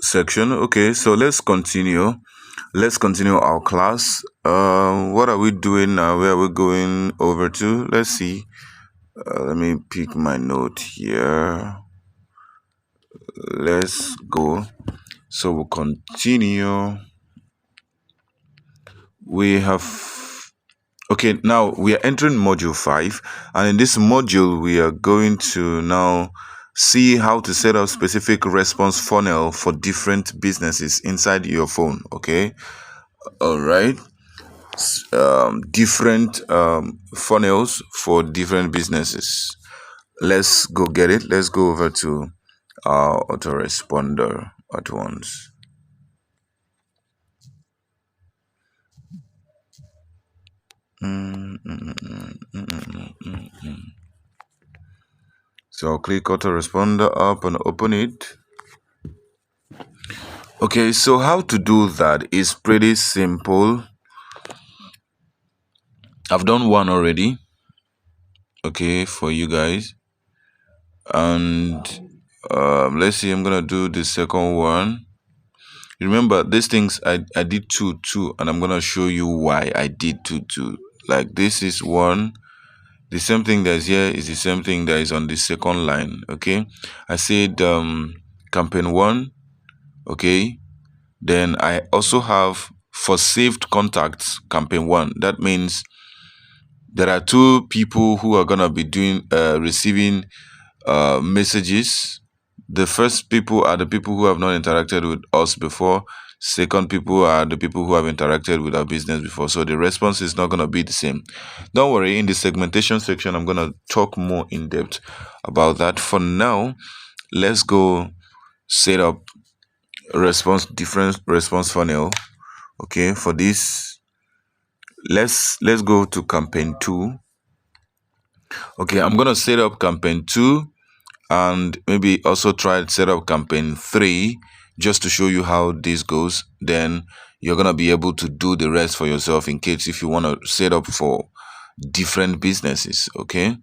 section. Okay, so let's continue. Let's continue our class. What are we doing now? Where are we going over to? Let's see. Let me pick my note here. Let's go. So we'll continue. We have. Okay, now we are entering module 5, and in this module, we are going to now see how to set up specific response funnel for different businesses inside your phone. Okay, all right. Different funnels for different businesses. Let's go get it. Let's go over to our autoresponder at once. So I'll click autoresponder up and open it. Okay, so how to do that is pretty simple. I've done one already, okay, for you guys. And let's see, I'm gonna do the second one. Remember, these things I did two, and I'm gonna show you why I did two. Like this is one. The same thing that's here is the same thing that is on the second line. Okay, I said campaign 1. Okay, then I also have for saved contacts campaign 1. That means there are 2 people who are gonna be doing receiving messages. The first people are the people who have not interacted with us before. Second people are the people who have interacted with our business before. So the response is not going to be the same. Don't worry, in the segmentation section, I'm going to talk more in depth about that. For now, let's go set up different response funnel. Okay, for this, let's go to campaign 2. Okay, I'm going to set up campaign 2 and maybe also try to set up campaign 3 just to show you how this goes. Then you're going to be able to do the rest for yourself in case if you want to set up for different businesses. Okay,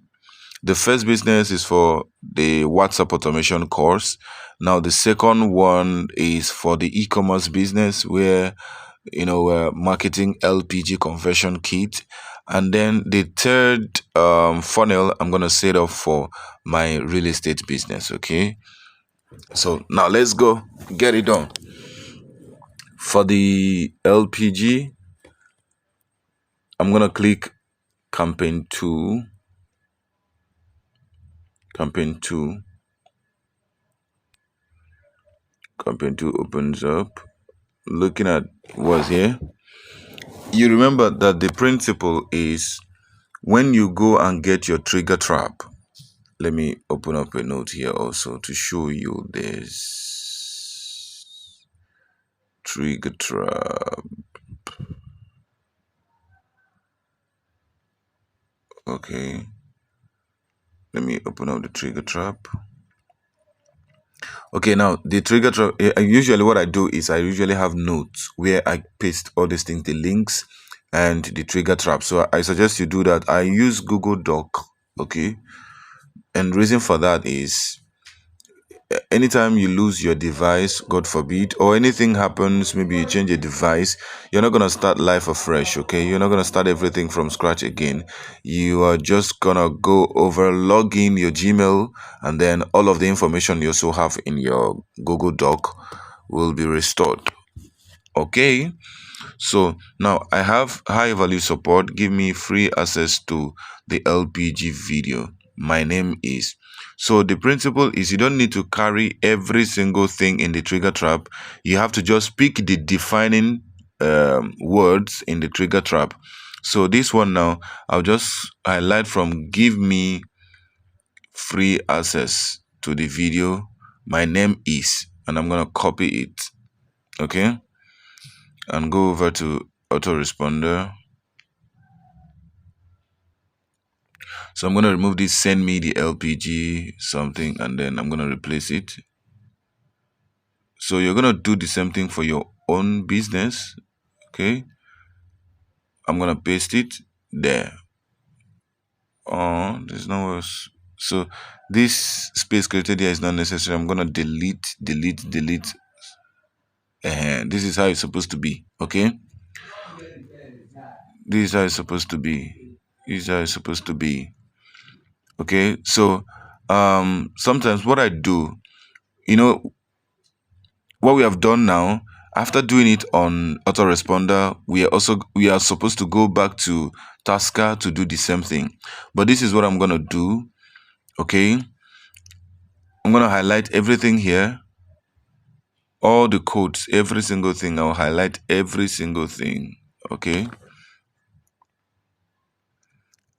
the first business is for the WhatsApp automation course. Now the second one is for the e-commerce business where marketing LPG conversion kit. And then the third funnel I'm going to set up for my real estate business. Okay, so now let's go get it done. For the LPG, I'm going to click campaign 2. Campaign 2 opens up. Looking at what's here, you remember that the principle is when you go and get your trigger trap. Let me open up a note here also to show you this trigger trap. Okay, let me open up the trigger trap. Okay, now the trigger trap, usually what I do is I usually have notes where I paste all these things, the links and the trigger trap. So I suggest you do that. I use Google Doc. Okay, and reason for that is anytime you lose your device, God forbid, or anything happens, maybe you change a device, you're not going to start life afresh. Okay, you're not going to start everything from scratch again. You are just going to go over, log in your Gmail, and then all of the information you also have in your Google Doc will be restored. Okay, so now I have high value support. Give me free access to the LPG video. My name is. So the principle is you don't need to carry every single thing in the trigger trap. You have to just pick the defining words in the trigger trap. So this one now, I'll just highlight from give me free access to the video. My name is, and I'm going to copy it. Okay, and go over to autoresponder. So I'm going to remove this, send me the LPG something, and then I'm going to replace it. So you're going to do the same thing for your own business. Okay, I'm going to paste it there. Oh, there's no worse. So this space created here is not necessary. I'm going to delete. This is how it's supposed to be. Okay, this is how it's supposed to be. This is how it's supposed to be. Okay, so sometimes what I do, you know, what we have done now, after doing it on autoresponder, we are supposed to go back to Tasker to do the same thing. But this is what I'm gonna do. Okay, I'm gonna highlight everything here, all the codes, every single thing. I'll highlight every single thing. Okay,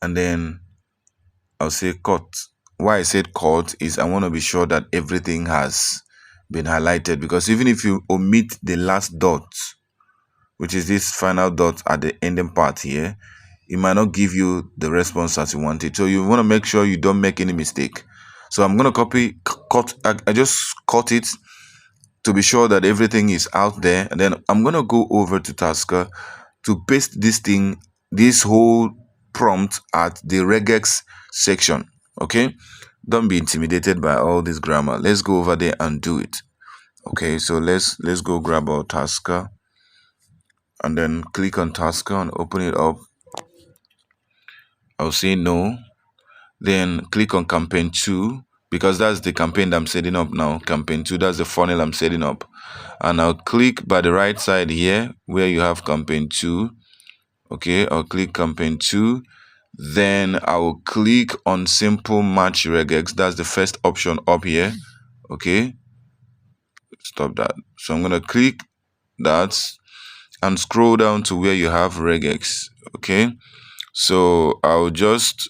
and then I'll say cut. Why I said cut is I want to be sure that everything has been highlighted, because even if you omit the last dot, which is this final dot at the ending part here, it might not give you the response as you wanted. So you want to make sure you don't make any mistake. So I'm going to cut. I just cut it to be sure that everything is out there. And then I'm going to go over to Tasker to paste this whole prompt at the regex section. Okay, don't be intimidated by all this grammar. Let's go over there and do it. Okay, so let's go grab our Tasker and then click on Tasker and open it up. I'll say no. Then click on campaign 2, because that's the campaign that I'm setting up now. Campaign 2, that's the funnel I'm setting up. And I'll click by the right side here where you have campaign 2. Okay, I'll click campaign 2. Then I will click on simple match regex. That's the first option up here. Okay, stop that. So I'm going to click that and scroll down to where you have regex. Okay, so I'll just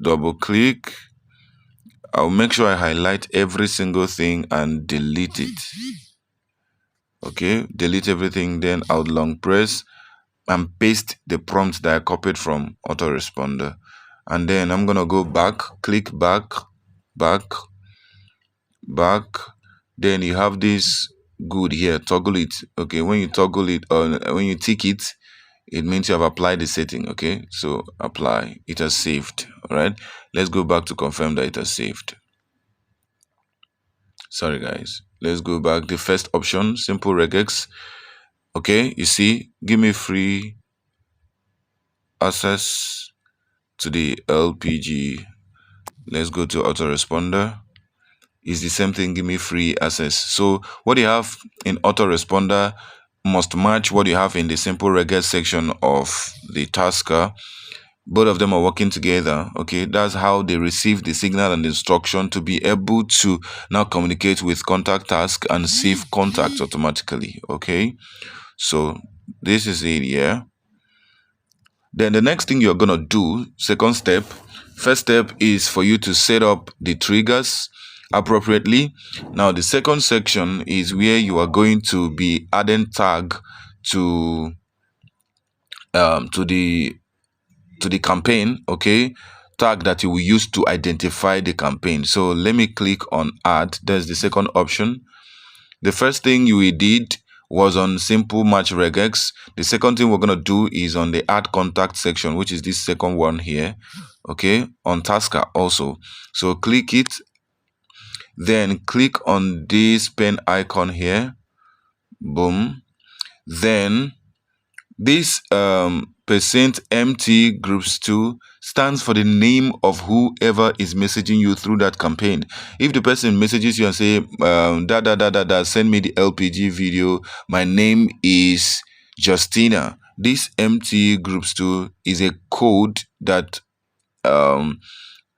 double click. I'll make sure I highlight every single thing and delete it. Okay, delete everything. Then I'll long press and paste the prompt that I copied from autoresponder. And then I'm going to go back, click back. Then you have this good here, toggle it. Okay, when you toggle it or when you tick it, it means you have applied the setting. Okay, so apply. It has saved. All right, let's go back to confirm that it has saved. Sorry guys, let's go back. The first option, simple regex. Okay, you see, give me free access to the LPG. Let's go to autoresponder. Is the same thing, give me free access. So what you have in autoresponder must match what you have in the simple regex section of the Tasker. Both of them are working together. Okay, that's how they receive the signal and the instruction to be able to now communicate with contact task and save contacts automatically. Okay, so this is it here. Then the next thing you're gonna do, second step, first step is for you to set up the triggers appropriately. Now the second section is where you are going to be adding tag to the campaign. Okay, tag that you will use to identify the campaign. So let me click on add. There's the second option. The first thing you did was on simple match regex. The second thing we're going to do is on the add contact section, which is this second one here. Okay, on Tasker also. So click it, then click on this pen icon here. Boom. Then this %mt groups 2 stands for the name of whoever is messaging you through that campaign. If the person messages you and say send me the LPG video, my name is Justina, this MT groups 2 is a code that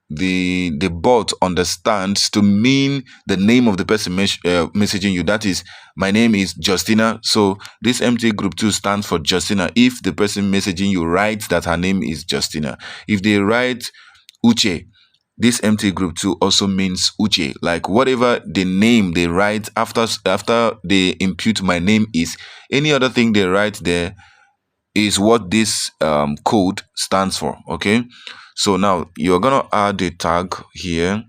the bot understands to mean the name of the person messaging you. That is, my name is Justina, so this MT group 2 stands for Justina. If the person messaging you writes that her name is Justina, if they write Uche, this MT group 2 also means Uche. Like whatever the name they write after they impute my name is, any other thing they write there is what this code stands for. Okay, so now you're gonna add a tag here.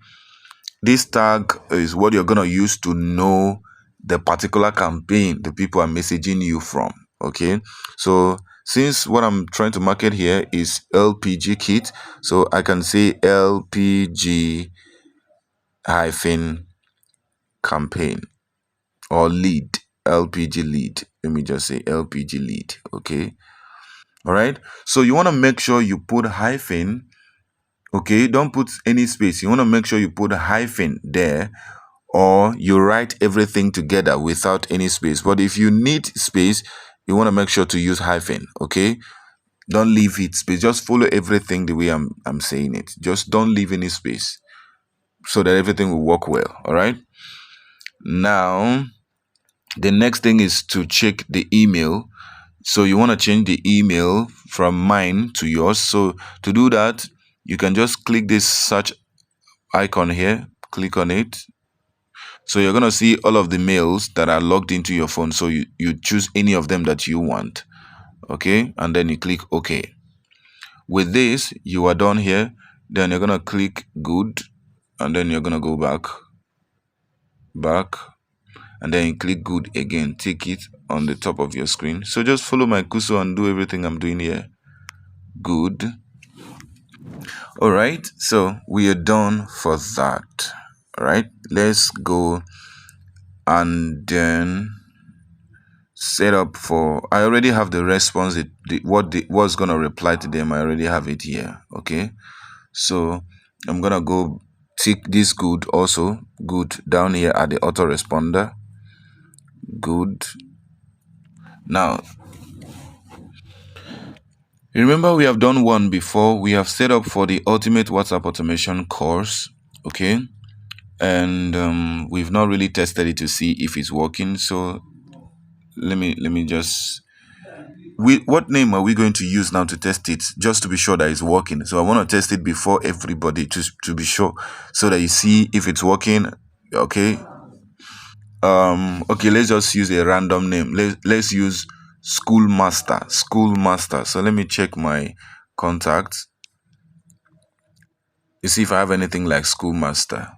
This tag is what you're gonna use to know the particular campaign the people are messaging you from. Okay, so since what I'm trying to market here is LPG kit, so I can say LPG hyphen campaign or lead. LPG lead. Let me just say LPG lead. Okay. All right. So you want to make sure you put hyphen. Okay. Don't put any space. You want to make sure you put a hyphen there, or you write everything together without any space. But if you need space, you want to make sure to use hyphen. Okay. Don't leave it space. Just follow everything the way I'm saying it. Just don't leave any space so that everything will work well. All right. Now, the next thing is to check the email. So you want to change the email from mine to yours. So to do that, you can just click this search icon here. Click on it. So you're going to see all of the mails that are logged into your phone. So you choose any of them that you want. Okay. And then you click OK. With this, you are done here. Then you're going to click good. And then you're going to go back. And then you click good again. Tick it on the top of your screen. So just follow my cursor and do everything I'm doing here. Good. All right. So we are done for that. All right. Let's go and then set up for. I already have the response. What's gonna reply to them. I already have it here. Okay. So I'm gonna go tick this good also. Good down here at the autoresponder. Good. Now, remember we have done one before. We have set up for the ultimate WhatsApp automation course. Okay. And we've not really tested it to see if it's working. So let me just, what name are we going to use now to test it, just to be sure that it's working? So I want to test it before everybody to be sure, so that you see if it's working. Okay. Okay, let's just use a random name. Let's use Schoolmaster. So let me check my contacts. You see if I have anything like Schoolmaster.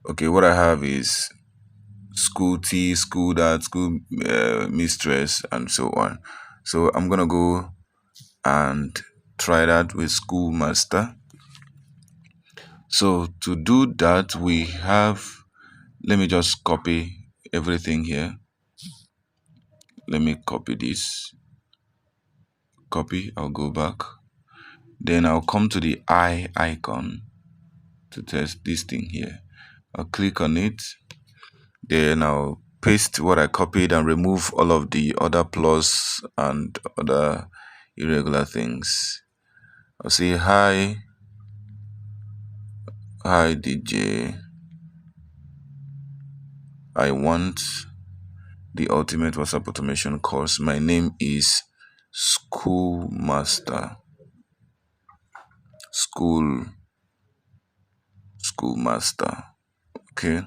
Okay, what I have is school tea, school dad, school mistress, and so on. So I'm gonna go and try that with Schoolmaster. So to do that, we have, let me just copy everything here. Let me copy this. Copy, I'll go back. Then I'll come to the eye icon to test this thing here. I'll click on it. Then I'll paste what I copied and remove all of the other plus and other irregular things. I'll say hi DJ. I want the ultimate WhatsApp automation course. My name is Schoolmaster. Schoolmaster. Okay.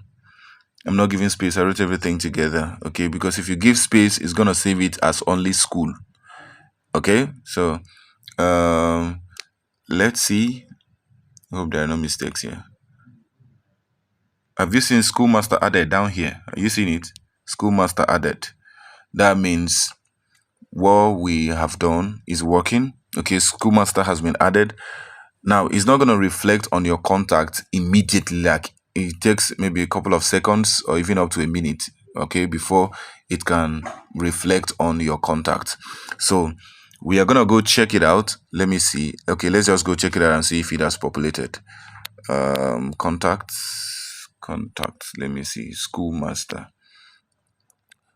I'm not giving space. I wrote everything together. Okay. Because if you give space, it's going to save it as only school. Okay. So, let's see. I hope there are no mistakes here. Have you seen Schoolmaster added down here? Are you seeing it? Schoolmaster added. That means what we have done is working. Okay, Schoolmaster has been added. Now, it's not going to reflect on your contact immediately. Like, it takes maybe a couple of seconds or even up to a minute, okay, before it can reflect on your contact. So we are going to go check it out. Let me see. Okay, let's just go check it out and see if it has populated. Contacts. Let me see. Schoolmaster.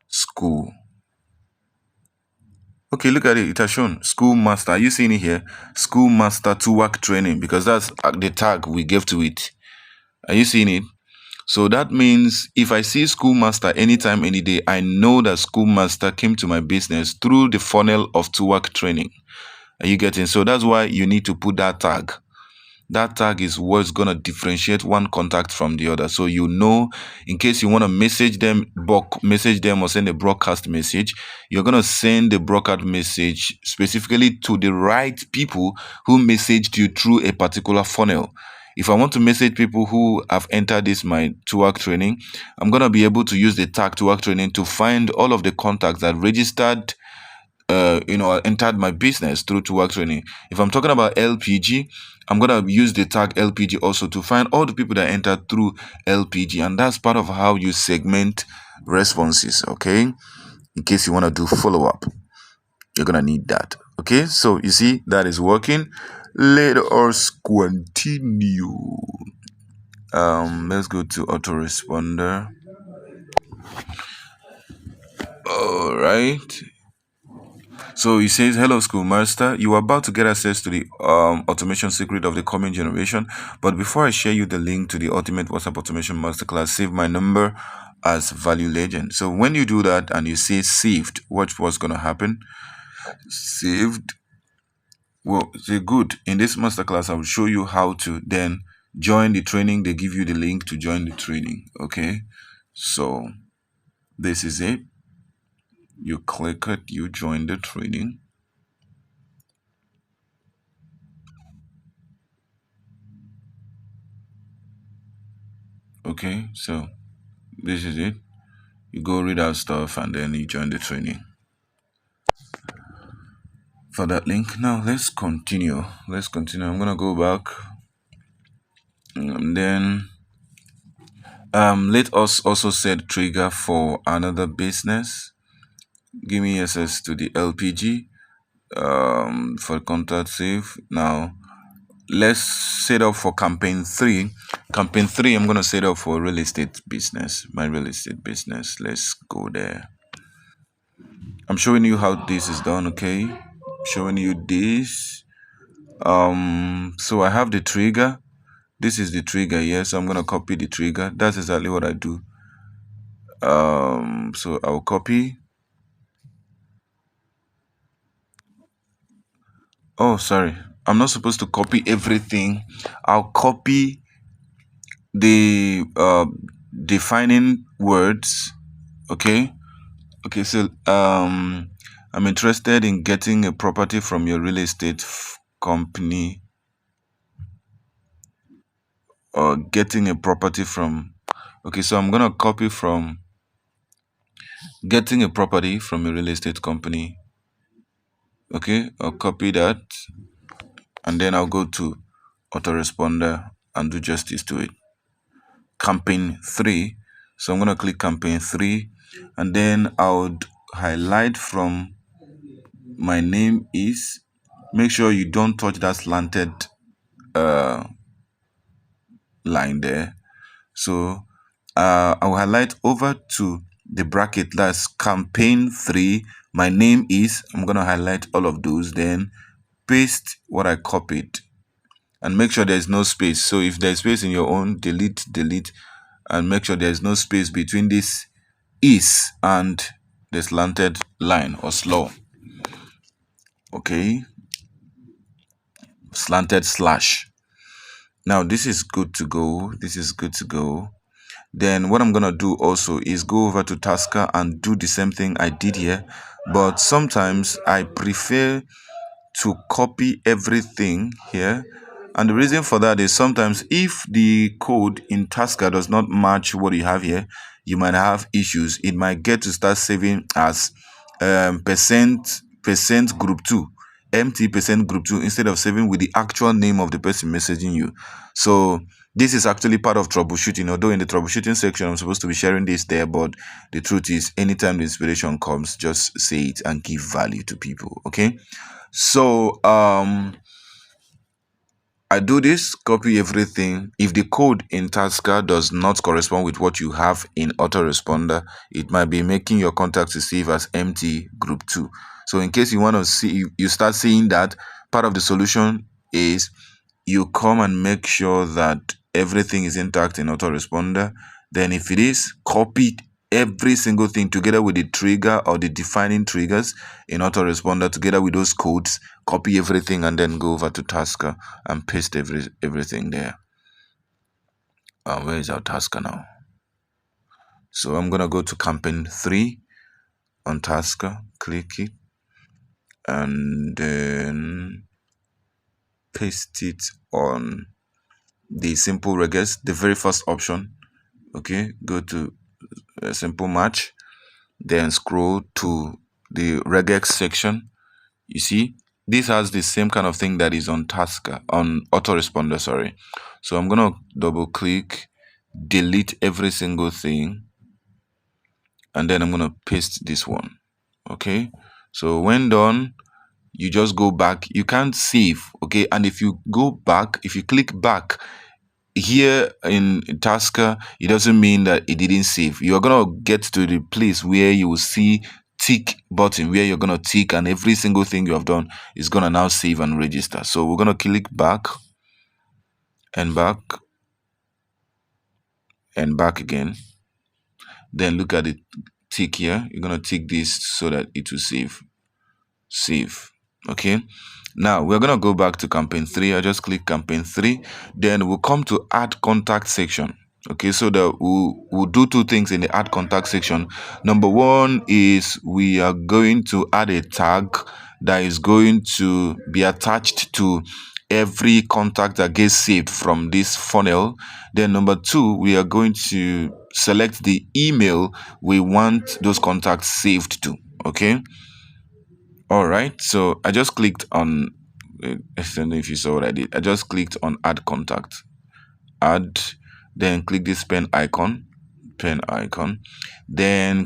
School. Okay, look at it. It has shown Schoolmaster. Are you seeing it here? Schoolmaster to work training, because that's the tag we gave to it. Are you seeing it? So that means if I see Schoolmaster anytime, any day, I know that Schoolmaster came to my business through the funnel of to work training. Are you getting? So that's why you need to put that tag. That tag is what's going to differentiate one contact from the other. So you know, in case you want to message them or send a broadcast message, you're going to send the broadcast message specifically to the right people who messaged you through a particular funnel. If I want to message people who have entered my to work training, I'm going to be able to use the tag to work training to find all of the contacts that registered I entered my business through to work training. If I'm talking about LPG, I'm gonna use the tag LPG also to find all the people that entered through LPG, and that's part of how you segment responses. Okay, in case you want to do follow up, you're gonna need that. Okay, so you see that is working. Let us continue. Let's go to autoresponder. All right. So he says, "Hello, schoolmaster. You are about to get access to the automation secret of the coming generation. But before I share you the link to the Ultimate WhatsApp Automation Masterclass, save my number as Value Legend." So when you do that and you say saved, watch what's going to happen. Saved. Well, say good. In this masterclass, I will show you how to then join the training. They give you the link to join the training. Okay. So this is it. You click it, you join the training. Okay, so this is it. You go read our stuff and then you join the training for that link. Now let's continue. I'm gonna go back and then let us also set trigger for another business. Give me access to the LPG for contact save. Now let's set up for campaign 3. Campaign 3, I'm gonna set up for real estate business. My real estate business. Let's go there. I'm showing you how this is done. Okay, showing you this. So I have the trigger. This is the trigger here, so I'm gonna copy the trigger. That's exactly what I do. So I'll copy. Oh, sorry, I'm not supposed to copy everything. I'll copy the defining words. Okay. So I'm interested in getting a property from your real estate company, or getting a property from. Okay, so I'm gonna copy from getting a property from a real estate company. Okay, I'll copy that and then I'll go to autoresponder and do justice to it. Campaign 3. So I'm gonna click campaign 3 and then I would highlight from my name is. Make sure you don't touch that slanted line there. So I'll highlight over to the bracket that's campaign 3. My name is. I'm gonna highlight all of those, then paste what I copied and make sure there's no space. So if there's space in your own, delete, and make sure there's no space between this is and the slanted line or slow. Okay, slanted slash. Now this is good to go. Then what I'm gonna do also is go over to Tasker and do the same thing I did here, but sometimes I prefer to copy everything here. And the reason for that is sometimes if the code in Tasker does not match what you have here, you might have issues. It might get to start saving as percent group 2, empty percent group 2, instead of saving with the actual name of the person messaging you. So this is actually part of troubleshooting, although in the troubleshooting section I'm supposed to be sharing this there, but the truth is anytime the inspiration comes, just say it and give value to people. Okay, so I do this, copy everything. If the code in Tasker does not correspond with what you have in autoresponder, it might be making your contacts receive as empty group 2. So in case you want to see, you start seeing that, part of the solution is you come and make sure that everything is intact in autoresponder. Then if it is, copy every single thing together with the trigger or the defining triggers in autoresponder together with those codes, copy everything and then go over to Tasker and paste everything there. Where is our Tasker now? So I'm gonna go to campaign 3 on Tasker, click it and then paste it on the simple regex, the very first option. Okay, go to a simple match, then scroll to the regex section You see, this has the same kind of thing that is on Tasker, on autoresponder, sorry. So I'm going to double click, delete every single thing, and then I'm going to paste this one. Okay. So when done, you just go back. You can't save. Okay. And if you go back, if you click back, here in Tasker, it doesn't mean that it didn't save. You're going to get to the place where you will see tick button, where you're going to tick, and every single thing you have done is going to now save and register. So we're going to click back and back and back again. Then look at the tick here. You're going to tick this so that it will save. Okay. Now we're going to go back to campaign 3. I just click campaign 3. Then we'll come to add contact section. Okay, so we'll do two things in the add contact section. Number one is we are going to add a tag that is going to be attached to every contact that gets saved from this funnel. Then number two, we are going to select the email we want those contacts saved to. Okay. All right. So I just clicked on, I don't know if you saw what I did. I just clicked on add contact. Add, then click this pen icon, then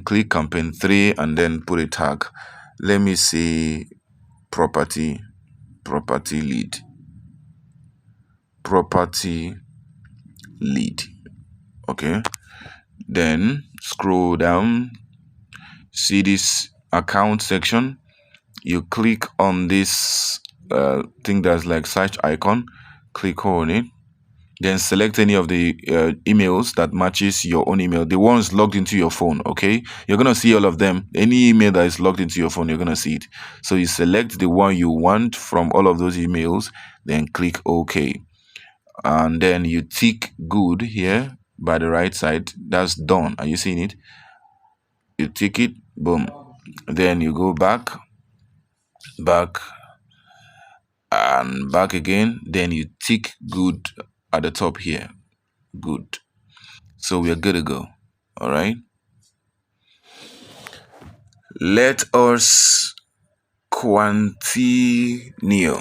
click campaign 3 and then put a tag. Let me see property lead. Okay. Then scroll down, see this account section. You click on this thing that's like search icon, click on it. Then select any of the emails that matches your own email, the ones logged into your phone. Okay, you're gonna see all of them. Any email that is logged into your phone, you're gonna see it. So you select the one you want from all of those emails, then click OK, and then you tick good here by the right side. That's done. Are you seeing it? You tick it, boom. Then you go back and back again. Then you tick good at the top here. Good. So we are good to go. All right. Let us continue.